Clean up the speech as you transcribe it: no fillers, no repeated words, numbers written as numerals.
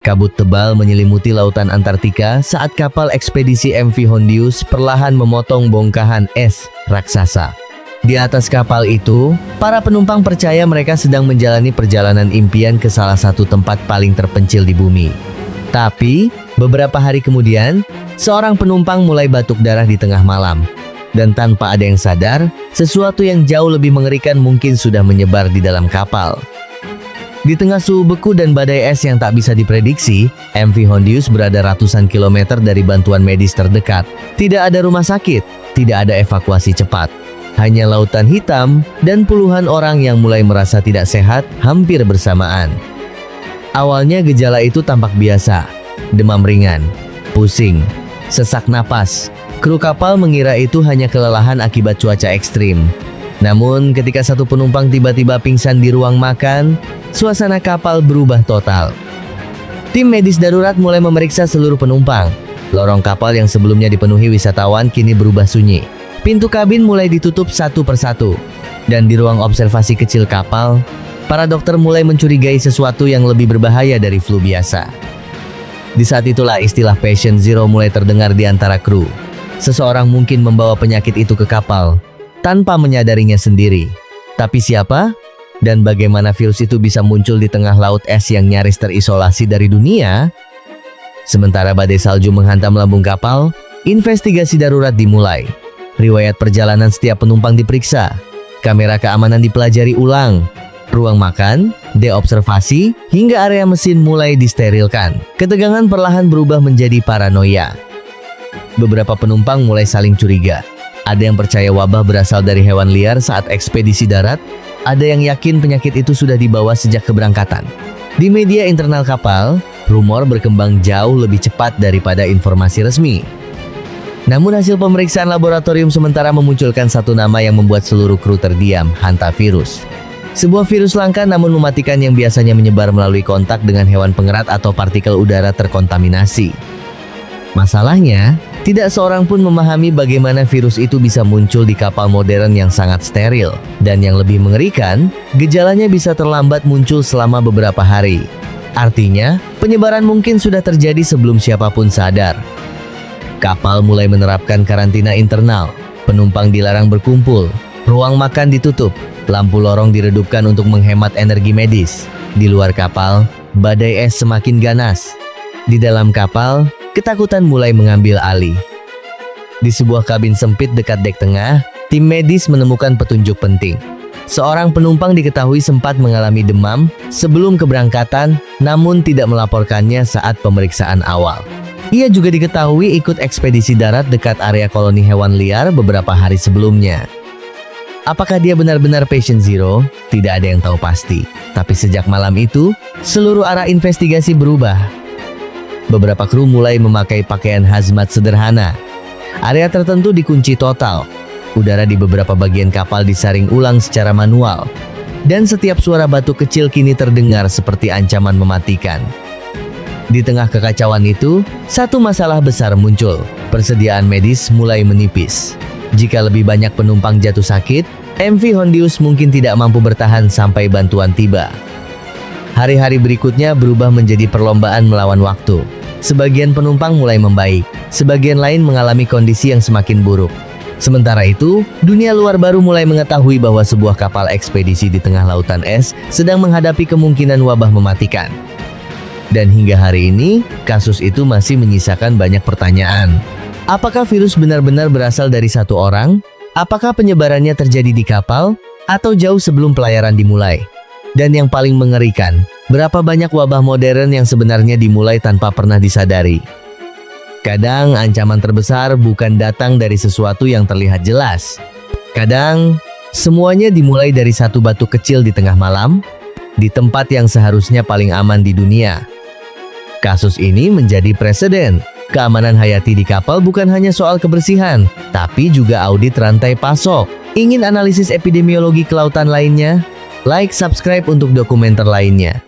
Kabut tebal menyelimuti lautan Antartika saat kapal ekspedisi MV Hondius perlahan memotong bongkahan es raksasa. Di atas kapal itu, para penumpang percaya mereka sedang menjalani perjalanan impian ke salah satu tempat paling terpencil di bumi. Tapi, beberapa hari kemudian, seorang penumpang mulai batuk darah di tengah malam. Dan tanpa ada yang sadar, sesuatu yang jauh lebih mengerikan mungkin sudah menyebar di dalam kapal. Di tengah suhu beku dan badai es yang tak bisa diprediksi, MV Hondius berada ratusan kilometer dari bantuan medis terdekat. Tidak ada rumah sakit, tidak ada evakuasi cepat. Hanya lautan hitam dan puluhan orang yang mulai merasa tidak sehat hampir bersamaan. Awalnya gejala itu tampak biasa, demam ringan, pusing, sesak napas. Kru kapal mengira itu hanya kelelahan akibat cuaca ekstrim. Namun ketika satu penumpang tiba-tiba pingsan di ruang makan, suasana kapal berubah total. Tim medis darurat mulai memeriksa seluruh penumpang. Lorong kapal yang sebelumnya dipenuhi wisatawan kini berubah sunyi. Pintu kabin mulai ditutup satu persatu. Dan di ruang observasi kecil kapal, para dokter mulai mencurigai sesuatu yang lebih berbahaya dari flu biasa. Di saat itulah istilah patient zero mulai terdengar di antara kru. Seseorang mungkin membawa penyakit itu ke kapal tanpa menyadarinya sendiri. Tapi siapa? Dan bagaimana virus itu bisa muncul di tengah laut es yang nyaris terisolasi dari dunia? Sementara badai salju menghantam lambung kapal, investigasi darurat dimulai. Riwayat perjalanan setiap penumpang diperiksa. Kamera keamanan dipelajari ulang. Ruang makan, deobservasi, hingga area mesin mulai disterilkan. Ketegangan perlahan berubah menjadi paranoia. Beberapa penumpang mulai saling curiga. Ada yang percaya wabah berasal dari hewan liar saat ekspedisi darat. Ada yang yakin penyakit itu sudah dibawa sejak keberangkatan. Di media internal kapal, rumor berkembang jauh lebih cepat daripada informasi resmi. Namun hasil pemeriksaan laboratorium sementara memunculkan satu nama yang membuat seluruh kru terdiam, hantavirus. Sebuah virus langka namun mematikan yang biasanya menyebar melalui kontak dengan hewan pengerat atau partikel udara terkontaminasi. Masalahnya, tidak seorang pun memahami bagaimana virus itu bisa muncul di kapal modern yang sangat steril. Dan yang lebih mengerikan, gejalanya bisa terlambat muncul selama beberapa hari. Artinya, penyebaran mungkin sudah terjadi sebelum siapapun sadar. Kapal mulai menerapkan karantina internal, penumpang dilarang berkumpul, ruang makan ditutup, lampu lorong diredupkan untuk menghemat energi medis. Di luar kapal, badai es semakin ganas. Di dalam kapal, ketakutan mulai mengambil alih. Di sebuah kabin sempit dekat dek tengah, tim medis menemukan petunjuk penting. Seorang penumpang diketahui sempat mengalami demam sebelum keberangkatan, namun tidak melaporkannya saat pemeriksaan awal. Ia juga diketahui ikut ekspedisi darat dekat area koloni hewan liar beberapa hari sebelumnya. Apakah dia benar-benar patient zero? Tidak ada yang tahu pasti. Tapi sejak malam itu, seluruh arah investigasi berubah. Beberapa kru mulai memakai pakaian hazmat sederhana. Area tertentu dikunci total. Udara di beberapa bagian kapal disaring ulang secara manual. Dan setiap suara batuk kecil kini terdengar seperti ancaman mematikan. Di tengah kekacauan itu, satu masalah besar muncul. Persediaan medis mulai menipis. Jika lebih banyak penumpang jatuh sakit, MV Hondius mungkin tidak mampu bertahan sampai bantuan tiba. Hari-hari berikutnya berubah menjadi perlombaan melawan waktu. Sebagian penumpang mulai membaik, sebagian lain mengalami kondisi yang semakin buruk. Sementara itu, dunia luar baru mulai mengetahui bahwa sebuah kapal ekspedisi di tengah lautan es sedang menghadapi kemungkinan wabah mematikan. Dan hingga hari ini, kasus itu masih menyisakan banyak pertanyaan. Apakah virus benar-benar berasal dari satu orang? Apakah penyebarannya terjadi di kapal? Atau jauh sebelum pelayaran dimulai? Dan yang paling mengerikan, berapa banyak wabah modern yang sebenarnya dimulai tanpa pernah disadari? Kadang ancaman terbesar bukan datang dari sesuatu yang terlihat jelas. Kadang, semuanya dimulai dari satu batu kecil di tengah malam, di tempat yang seharusnya paling aman di dunia. Kasus ini menjadi preseden. Keamanan hayati di kapal bukan hanya soal kebersihan, tapi juga audit rantai pasok. Ingin analisis epidemiologi kelautan lainnya? Like, subscribe untuk dokumenter lainnya.